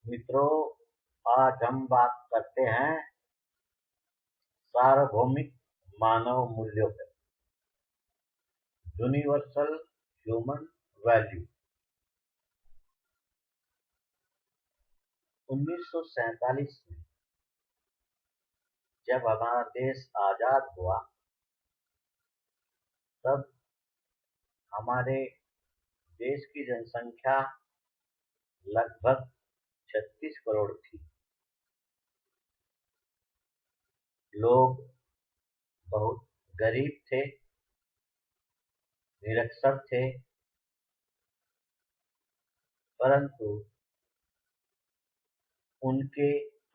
मित्रों, आज हम बात करते हैं सार्वभौमिक मानव मूल्यों पर। Universal human value. 1947 में जब हमारा देश आजाद हुआ, तब हमारे देश की जनसंख्या लगभग 36 करोड़ थी। लोग बहुत गरीब थे, निरक्षर थे, परंतु उनके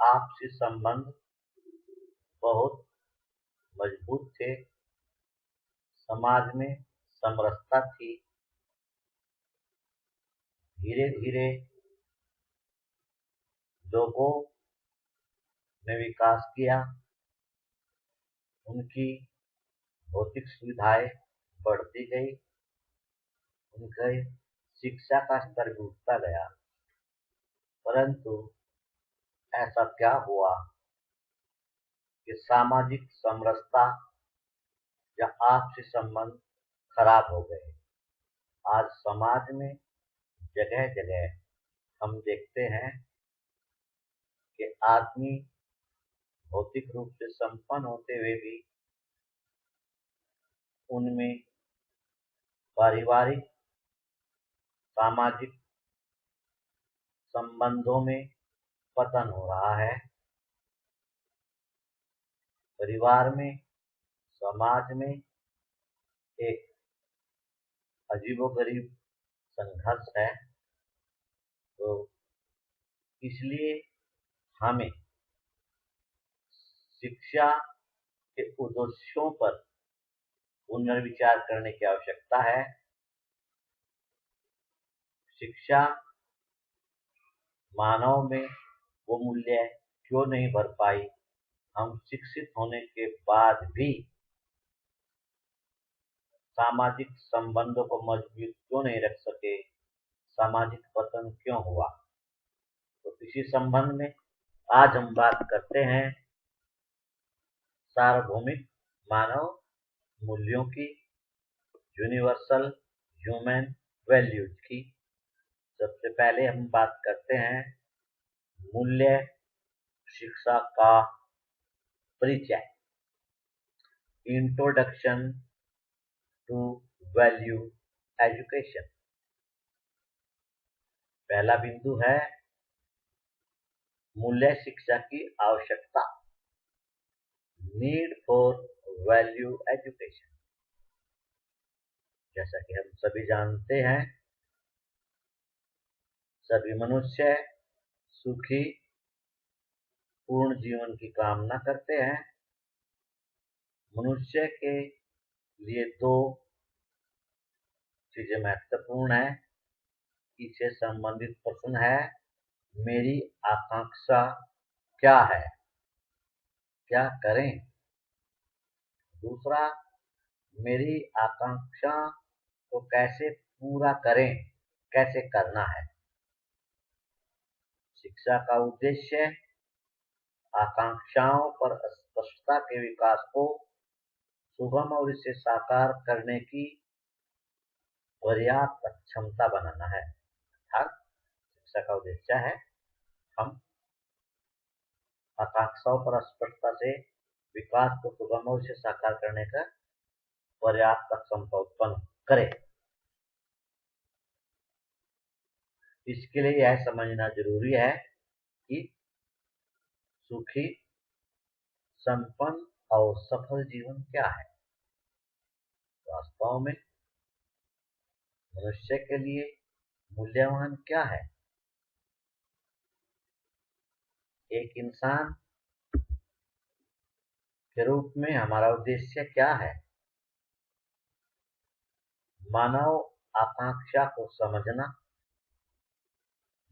आपसी संबंध बहुत मजबूत थे। समाज में समरसता थी। धीरे धीरे लोगों ने विकास किया, उनकी भौतिक सुविधाएं बढ़ती गई, उनके शिक्षा का स्तर भी उठता गया। परंतु ऐसा क्या हुआ कि सामाजिक समरसता या आपसी संबंध खराब हो गए। आज समाज में जगह जगह हम देखते हैं कि आदमी भौतिक रूप से संपन्न होते हुए भी उनमें पारिवारिक सामाजिक संबंधों में पतन हो रहा है। परिवार में, समाज में एक अजीबोगरीब संघर्ष है। तो इसलिए हमें शिक्षा के उद्देश्यों पर पुनर्विचार करने की आवश्यकता है। शिक्षा मानव में वो मूल्य क्यों नहीं भर पाई? हम शिक्षित होने के बाद भी सामाजिक संबंधों को मजबूत क्यों नहीं रख सके? सामाजिक पतन क्यों हुआ? तो इसी संबंध में आज हम बात करते हैं सार्वभौमिक मानव मूल्यों की, यूनिवर्सल ह्यूमन वैल्यूज की। सबसे पहले हम बात करते हैं मूल्य शिक्षा का परिचय। Introduction to value education. पहला बिंदु है मूल्य शिक्षा की आवश्यकता, नीड फॉर वैल्यू एजुकेशन। जैसा कि हम सभी जानते हैं, सभी मनुष्य सुखी पूर्ण जीवन की कामना करते हैं। मनुष्य के लिए दो चीजें महत्वपूर्ण है। इससे संबंधित प्रश्न है, मेरी आकांक्षा क्या है, क्या करें? दूसरा, मेरी आकांक्षा को कैसे पूरा करें, कैसे करना है? शिक्षा का उद्देश्य आकांक्षाओं पर स्पष्टता के विकास को सुगम और इसे साकार करने की पर्याप्त क्षमता बनाना है। अर्थात शिक्षा का उद्देश्य है हम आकांक्षाओं पर स्पष्टता से विकास को सुगम और इसे साकार करने का पर्याप्त क्षमता उत्पन्न करें। इसके लिए यह समझना जरूरी है कि सुखी, संपन्न और सफल जीवन क्या है। वास्तव में मनुष्य के लिए मूल्यवान क्या है? एक इंसान के रूप में हमारा उद्देश्य क्या है? मानव आकांक्षा को समझना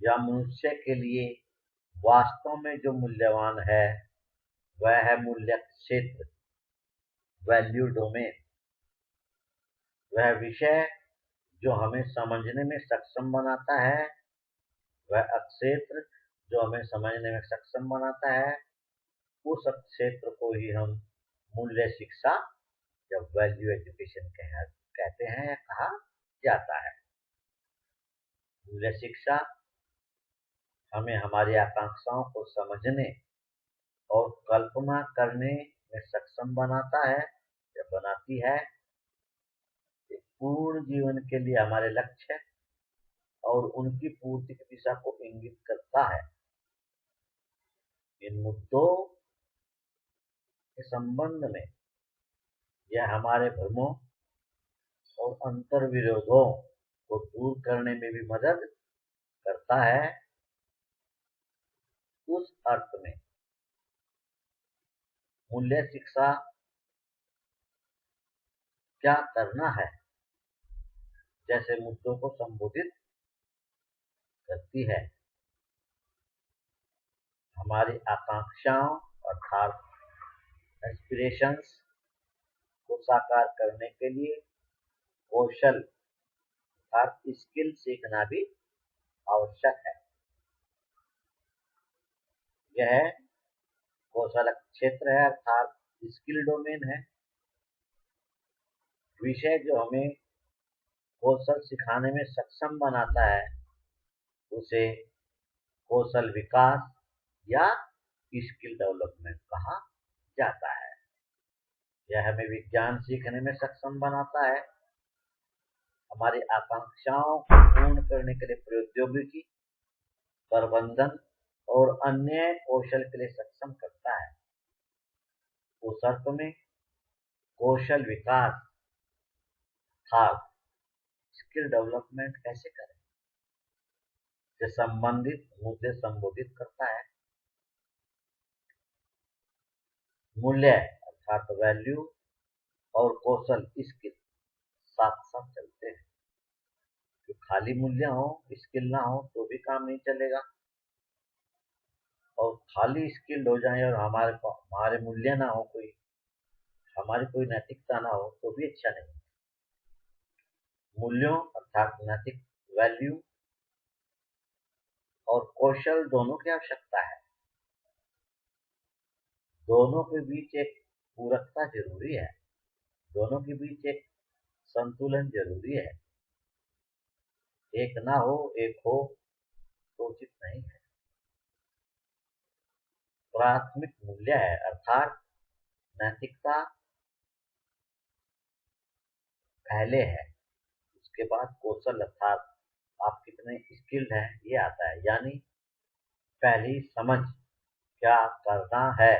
या मनुष्य के लिए वास्तव में जो मूल्यवान है वह है मूल्य क्षेत्र, वैल्यू डोमेन। वह विषय जो हमें समझने में सक्षम बनाता है, वह क्षेत्र जो हमें समझने में सक्षम बनाता है, उस क्षेत्र को ही हम मूल्य शिक्षा या वैल्यू एजुकेशन कहते हैं या कहा जाता है। मूल्य शिक्षा हमें हमारी आकांक्षाओं को समझने और कल्पना करने में सक्षम बनाता है या बनाती है। पूर्ण जीवन के लिए हमारे लक्ष्य और उनकी पूर्ति की दिशा को इंगित करता है। इन मुद्दों के संबंध में यह हमारे भ्रमों और अंतर विरोधों को दूर करने में भी मदद करता है। उस अर्थ में मूल्य शिक्षा क्या करना है जैसे मुद्दों को संबोधित करती है। हमारी आकांक्षाओं अर्थात एस्पिरेशंस को साकार करने के लिए कौशल अर्थात स्किल सीखना भी आवश्यक है। यह कौशल क्षेत्र है अर्थात स्किल डोमेन है, विषय जो हमें कौशल सिखाने में सक्षम बनाता है उसे कौशल विकास या स्किल डेवलपमेंट कहा जाता है। यह हमें विज्ञान सीखने में सक्षम बनाता है, हमारी आकांक्षाओं को पूर्ण करने के लिए प्रौद्योगिकी, प्रबंधन और अन्य कौशल के लिए सक्षम करता है। उस अर्थ में कौशल विकास अर्थात स्किल डेवलपमेंट कैसे करें से संबंधित मुद्दे संबोधित करता है। मूल्य अर्थात वैल्यू और कौशल स्किल साथ साथ चलते हैं। तो खाली मूल्य हो स्किल ना हो तो भी काम नहीं चलेगा, और खाली स्किल हो जाए और हमारे मूल्य ना हो, हमारी कोई नैतिकता ना हो तो भी अच्छा नहीं। मूल्यों अर्थात नैतिक वैल्यू और कौशल दोनों की आवश्यकता है। दोनों के बीच एक पूरकता जरूरी है, दोनों के बीच एक संतुलन जरूरी है। एक ना हो एक हो तो उचित नहीं है। प्राथमिक मूल्य है अर्थात नैतिकता पहले है, उसके बाद कौशल अर्थात आप कितने स्किल्ड हैं ये आता है। यानी पहली समझ क्या करना है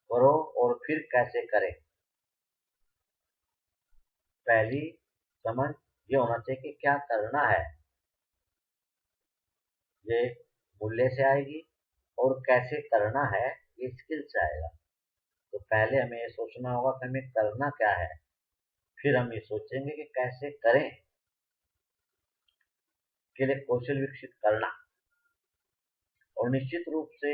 करो और फिर कैसे करें। पहली समझ ये होना चाहिए कि क्या करना है, ये मूल्य से आएगी, और कैसे करना है ये स्किल से आएगा। तो पहले हमें ये सोचना होगा कि हमें करना क्या है, फिर हम ये सोचेंगे कि कैसे करें। के लिए कौशल विकसित करना, और निश्चित रूप से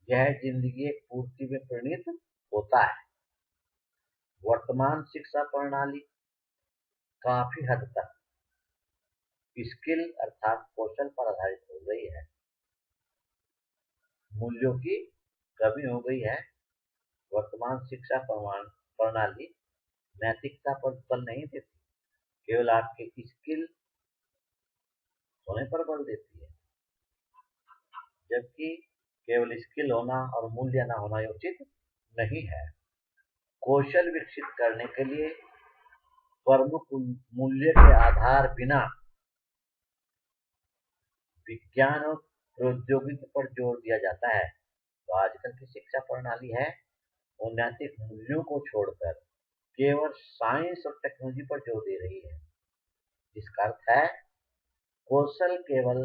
यह जिंदगी एक पूर्ति में परिणित होता है। वर्तमान शिक्षा प्रणाली काफी हद तक स्किल अर्थात कौशल पर आधारित हो गई है। मूल्यों की कमी हो गई है। वर्तमान शिक्षा प्रणाली नैतिकता पर बल नहीं देती, केवल आपके स्किल होने पर बल देती है, जबकि केवल स्किल होना और मूल्य ना होना उचित नहीं है। कौशल विकसित करने के लिए प्रमुख मूल्य के आधार बिना विज्ञान और प्रौद्योगिकी पर जोर दिया जाता है। तो आजकल की शिक्षा प्रणाली है वो नैतिक मूल्यों को छोड़कर केवल साइंस और टेक्नोलॉजी पर जोर दे रही है। जिसका अर्थ है कौशल केवल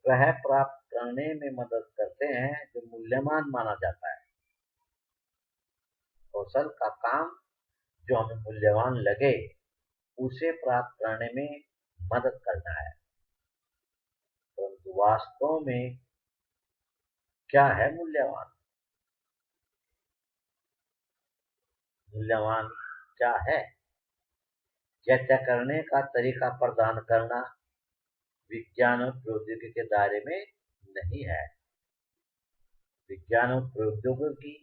वह प्राप्त करने में मदद करते हैं जो मूल्यवान माना जाता है। कौशल का काम जो हमें मूल्यवान लगे उसे प्राप्त करने में मदद करना है। परंतु वास्तव में क्या है मूल्यवान? मूल्यवान क्या है? चर्चा करने का तरीका प्रदान करना विज्ञान और प्रौद्योगिकी के दायरे में नहीं है। विज्ञान और प्रौद्योगिकी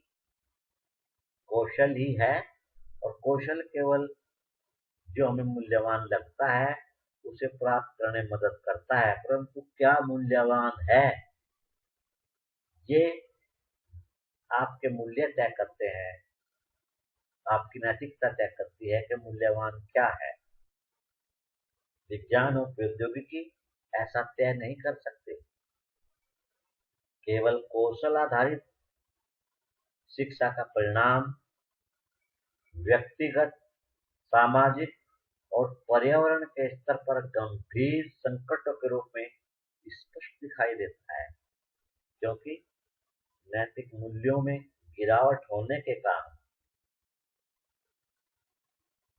कौशल ही है, और कौशल केवल जो हमें मूल्यवान लगता है उसे प्राप्त करने में मदद करता है, परंतु क्या मूल्यवान है ये आपके मूल्य तय करते हैं, आपकी नैतिकता तय करती है कि मूल्यवान क्या है। विज्ञान और प्रौद्योगिकी ऐसा तय नहीं कर सकते। केवल कौशल आधारित शिक्षा का परिणाम व्यक्तिगत, सामाजिक और पर्यावरण के स्तर पर गंभीर संकटों के रूप में स्पष्ट दिखाई देता है, क्योंकि नैतिक मूल्यों में गिरावट होने के कारण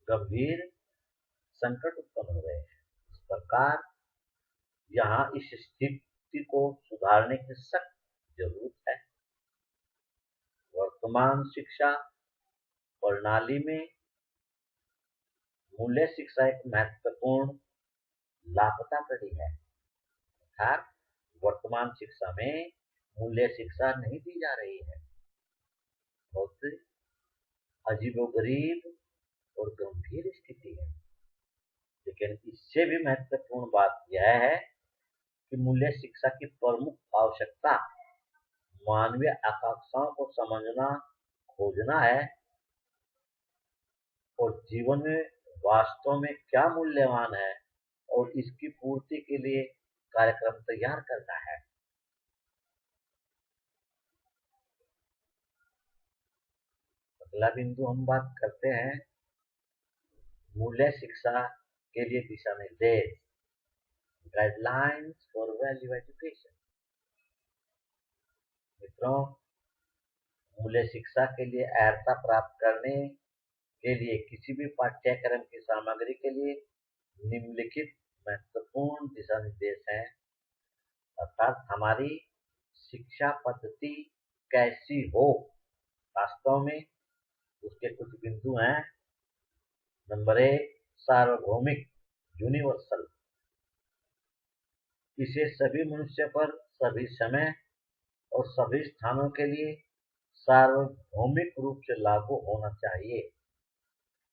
गंभीर संकट उत्पन्न हो रहे हैं। इस प्रकार यहाँ इस स्थिति को सुधारने की सख्त जरूरत है। वर्तमान शिक्षा प्रणाली में मूल्य शिक्षा एक महत्वपूर्ण लापता कड़ी है, अर्थात वर्तमान शिक्षा में मूल्य शिक्षा नहीं दी जा रही है। बहुत अजीबोगरीब और गंभीर स्थिति है। लेकिन इससे भी महत्वपूर्ण बात यह है कि मूल्य शिक्षा की प्रमुख आवश्यकता मानवीय आकांक्षाओं को समझना, खोजना है और जीवन में वास्तव में क्या मूल्यवान है और इसकी पूर्ति के लिए कार्यक्रम तैयार करना है। अगला बिंदु हम बात करते हैं मूल्य शिक्षा के लिए दिशा निर्देश, गाइडलाइंस फॉर वैल्यू एजुकेशन। मित्रों, मूल्य शिक्षा के लिए अर्हता प्राप्त करने के लिए किसी भी पाठ्यक्रम की सामग्री के लिए निम्नलिखित महत्वपूर्ण दिशा निर्देश हैं, अर्थात हमारी शिक्षा पद्धति कैसी हो वास्तव में उसके कुछ बिंदु हैं। नंबर 1, सार्वभौमिक, यूनिवर्सल। इसे सभी मनुष्य पर सभी समय और सभी स्थानों के लिए सार्वभौमिक रूप से लागू होना चाहिए।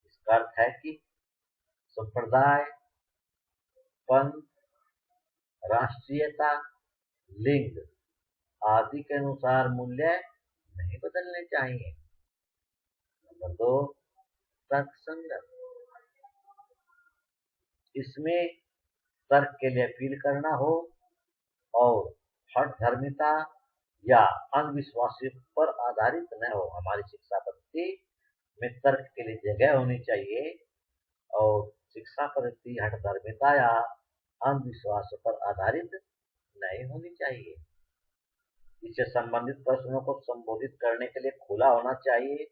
इसका अर्थ है कि संप्रदाय, पंथ, राष्ट्रीयता, लिंग आदि के अनुसार मूल्य नहीं बदलने चाहिए। नंबर 2, तर्कसंगत। इसमें तर्क के लिए अपील करना हो और हठधर्मिता या अंधविश्वास पर आधारित न हो। हमारी शिक्षा पद्धति में तर्क के लिए जगह होनी चाहिए और शिक्षा पद्धति हठधर्मिता या अंधविश्वास पर आधारित नहीं होनी चाहिए। इससे संबंधित प्रश्नों को संबोधित करने के लिए खुला होना चाहिए,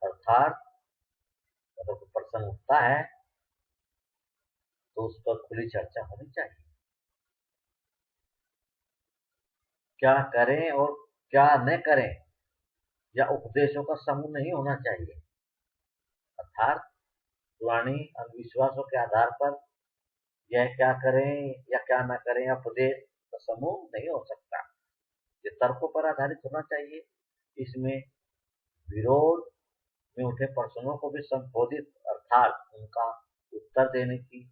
अर्थात अगर कोई प्रश्न उठता है तो उस पर खुली चर्चा होनी चाहिए। क्या करें और क्या न करें या उपदेशों का समूह नहीं होना चाहिए, अर्थात पुरानी अंधविश्वासों के आधार पर यह क्या करें या क्या न करें या उपदेश का समूह नहीं हो सकता। ये तर्कों पर आधारित होना चाहिए। इसमें विरोध में उठे प्रश्नों को भी संबोधित अर्थात उनका उत्तर देने की,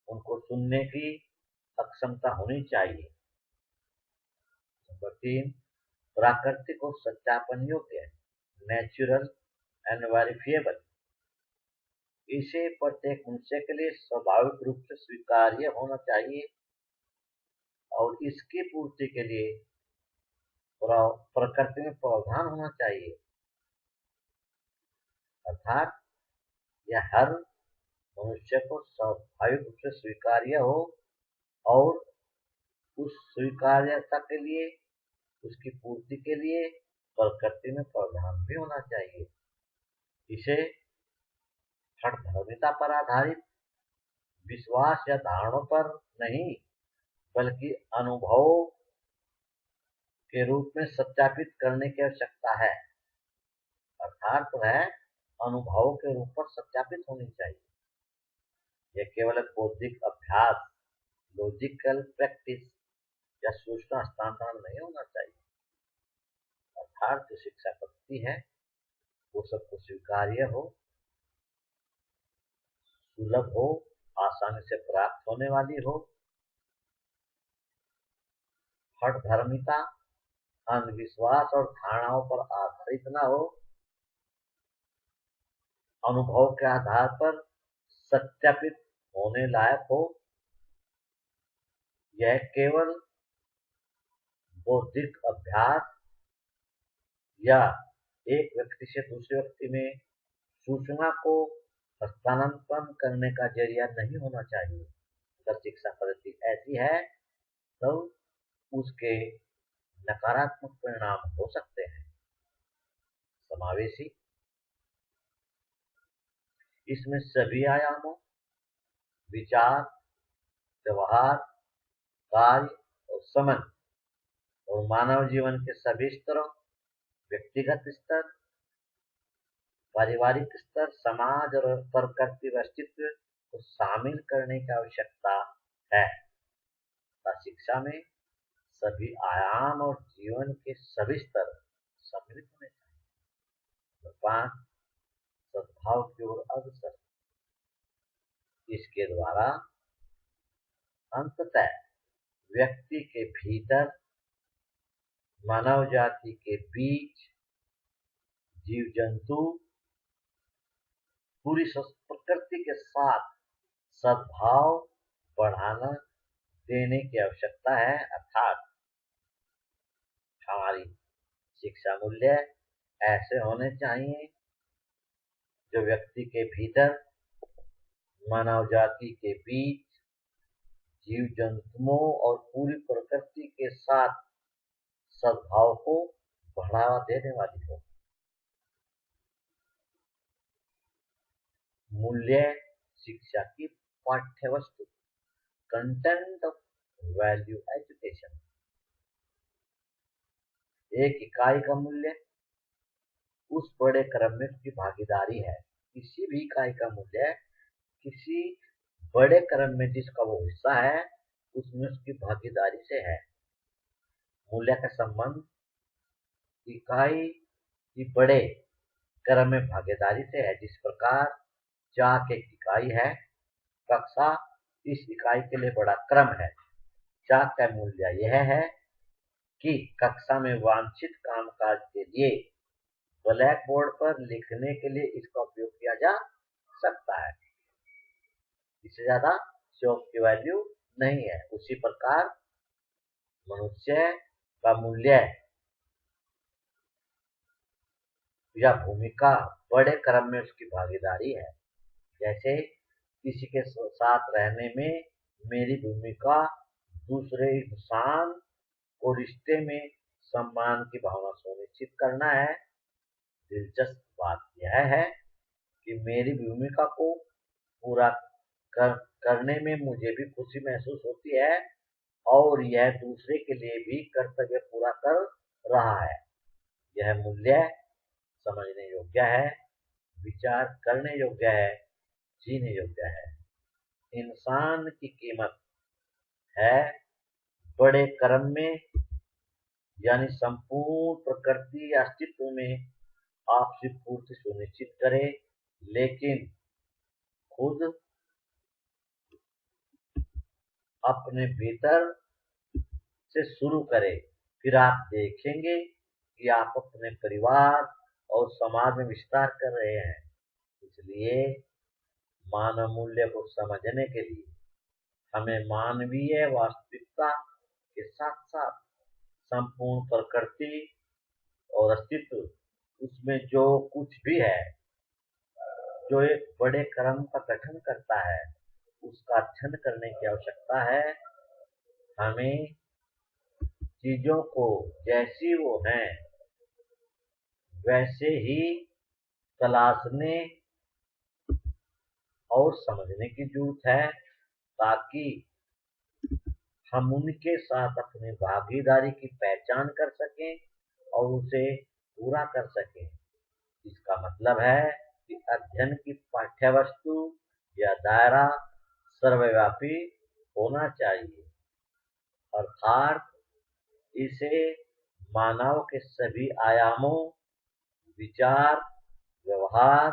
उनको सुनने की अक्षमता होनी चाहिए। नंबर 3, प्राकृतिक और सत्यापन योग्य, नेचुरल एंड वेरिफिएबल। इसे प्रत्येक मनुष्य के लिए स्वाभाविक रूप से स्वीकार्य होना चाहिए और इसकी पूर्ति के लिए प्रकृति में प्रावधान होना चाहिए, अर्थात यह हर मनुष्य को स्वाभाविक रूप से स्वीकार्य हो और उस स्वीकार्यता के लिए, उसकी पूर्ति के लिए प्रकृति में प्रावधान भी होना चाहिए। इसे हठधर्मिता पर आधारित विश्वास या धारणाओं पर नहीं बल्कि अनुभव के रूप में सत्यापित करने की आवश्यकता है, अर्थात वह अनुभवों के रूप पर सत्यापित होनी चाहिए। यह केवल एक बौद्धिक अभ्यास, लॉजिकल प्रैक्टिस या सूचना हस्तांतरण नहीं होना चाहिए। अर्थात जो शिक्षा पद्धति है वो सबको स्वीकार्य हो, सुलभ हो, आसानी से प्राप्त होने वाली हो, हठधर्मिता, अंधविश्वास और धारणाओं पर आधारित न हो, अनुभव के आधार पर सत्यापित होने लायक हो। यह केवल बौद्धिक अभ्यास या एक व्यक्ति से दूसरे व्यक्ति में सूचना को हस्तांतरण करने का जरिया नहीं होना चाहिए। अगर शिक्षा पद्धति ऐसी है तो उसके नकारात्मक परिणाम हो सकते हैं। समावेशी, इसमें सभी आयामों, विचार, व्यवहार, कार्य और समझ और मानव जीवन के सभी स्तरों, व्यक्तिगत स्तर, पारिवारिक स्तर, समाज और प्रकृति अस्तित्व को शामिल करने की आवश्यकता है। शिक्षा में सभी आयाम और जीवन के सभी स्तर सम्मिलित होने चाहिए। 5, सद्भाव की ओर अग्रसर। इसके द्वारा अंततः व्यक्ति के भीतर, मानव जाति के बीच, जीव जंतु, पूरी प्रकृति के साथ सद्भाव बढ़ाना देने की आवश्यकता है। अर्थात हमारी शिक्षा मूल्य ऐसे होने चाहिए जो व्यक्ति के भीतर, मानव जाति के बीच, जीव जंतुओं और पूरी प्रकृति के साथ सद्भाव को बढ़ावा देने वाली हो। मूल्य शिक्षा की पाठ्य वस्तु, कंटेंट ऑफ वैल्यू एजुकेशन। एक इकाई का मूल्य उस बड़े क्रम में उसकी भागीदारी है। किसी भी इकाई का मूल्य किसी बड़े क्रम में जिसका वो हिस्सा है उसमें उसकी भागीदारी से है। मूल्य का संबंध इकाई की बड़े क्रम में भागीदारी से है। जिस प्रकार चाक एक इकाई है, कक्षा इस इकाई के लिए बड़ा क्रम है। चाक का मूल्य यह है कि कक्षा में वांछित कामकाज के लिए ब्लैक बोर्ड पर लिखने के लिए इसका उपयोग किया जा सकता है। इससे ज्यादा चाक की वैल्यू नहीं है। उसी प्रकार मनुष्य का मूल्य या भूमिका बड़े क्रम में उसकी भागीदारी है। जैसे किसी के साथ रहने में मेरी भूमिका दूसरे इंसान को रिश्ते में सम्मान की भावना सुनिश्चित करना है। दिलचस्प बात यह है कि मेरी भूमिका को पूरा करने में मुझे भी खुशी महसूस होती है और यह दूसरे के लिए भी कर्तव्य पूरा कर रहा है। यह मूल्य समझने योग्य है, विचार करने योग्य है, जीने योग्य है। इंसान की कीमत है बड़े क्रम में, यानी संपूर्ण प्रकृति या अस्तित्व में आपसी पूर्ति सुनिश्चित करे, लेकिन खुद अपने भीतर से शुरू करे। फिर आप देखेंगे कि आप अपने परिवार और समाज में विस्तार कर रहे हैं। इसलिए मानव मूल्य को समझने के लिए हमें मानवीय वास्तविकता के साथ साथ संपूर्ण प्रकृति और अस्तित्व, उसमें जो कुछ भी है जो एक बड़े क्रम का गठन करता है, उसका अध्ययन करने की आवश्यकता है। हमें चीजों को जैसी वो हैं वैसे ही तलाशने और समझने की जरूरत है, ताकि हम उनके साथ अपनी भागीदारी की पहचान कर सकें और उसे पूरा कर सकें। इसका मतलब है कि अध्ययन की पाठ्यवस्तु या दायरा सर्वव्यापी होना चाहिए, अर्थात इसे मानव के सभी आयामों, विचार, व्यवहार,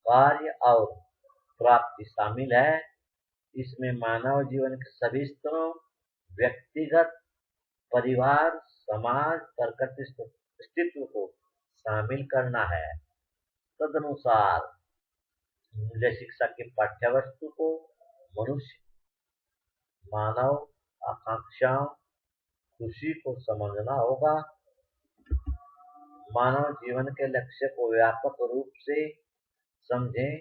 कार्य और प्राप्ति शामिल है। इसमें मानव जीवन के सभी स्तरों, व्यक्तिगत, परिवार, समाज, प्रकृति अस्तित्व को शामिल करना है। तदनुसार मूल्य शिक्षा की पाठ्यवस्तु को मनुष्य, मानव आकांक्षाओं, खुशी को समझना होगा। मानव जीवन के लक्ष्य को व्यापक रूप से समझें,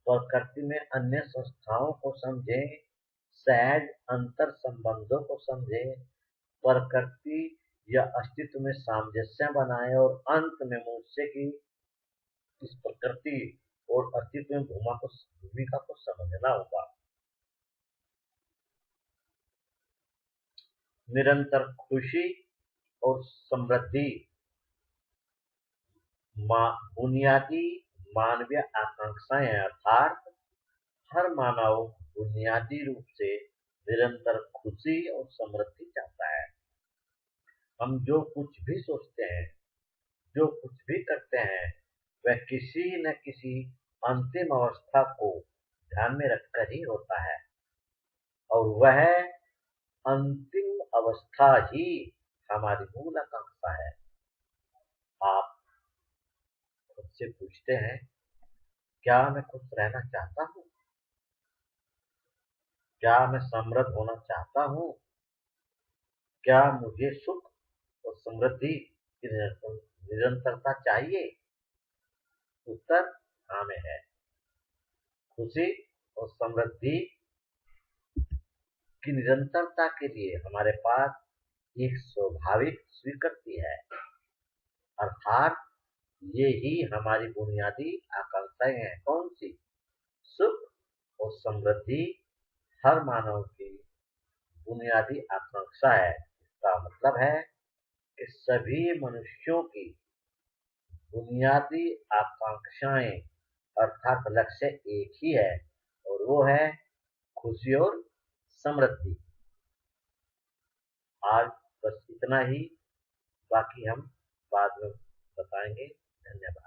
प्रकृति में अन्य संस्थाओं को समझें, सहज अंतर संबंधों को समझें, प्रकृति या अस्तित्व में सामंजस्य बनाएं और अंत में मनुष्य की इस प्रकृति और अस्तित्व में भूमिका को समझना होगा। निरंतर खुशी और समृद्धि बुनियादी मानवीय आकांक्षाएं, अर्थात हर मानव बुनियादी रूप से निरंतर खुशी और समृद्धि चाहता है। हम जो कुछ भी सोचते हैं, जो कुछ भी करते हैं, वह किसी न किसी अंतिम अवस्था को ध्यान में रखकर ही होता है, और वह अंतिम अवस्था ही हमारी मूल आकांक्षा है। आप खुद से पूछते हैं, क्या मैं खुश रहना चाहता हूँ? क्या मैं समृद्ध होना चाहता हूँ? क्या मुझे सुख और समृद्धि की निरंतरता चाहिए? उत्तर हाँ में है। खुशी और समृद्धि की निरंतरता के लिए हमारे पास एक स्वाभाविक स्वीकृति है, अर्थात ये ही हमारी बुनियादी आकांक्षाएं हैं। कौन सी? सुख और समृद्धि हर मानव की बुनियादी आकांक्षा है। इसका मतलब है कि सभी मनुष्यों की बुनियादी आकांक्षाएं अर्थात लक्ष्य एक ही है, और वो है खुशी और समृद्धि। आज बस इतना ही, बाकी हम बाद में बताएंगे। धन्यवाद।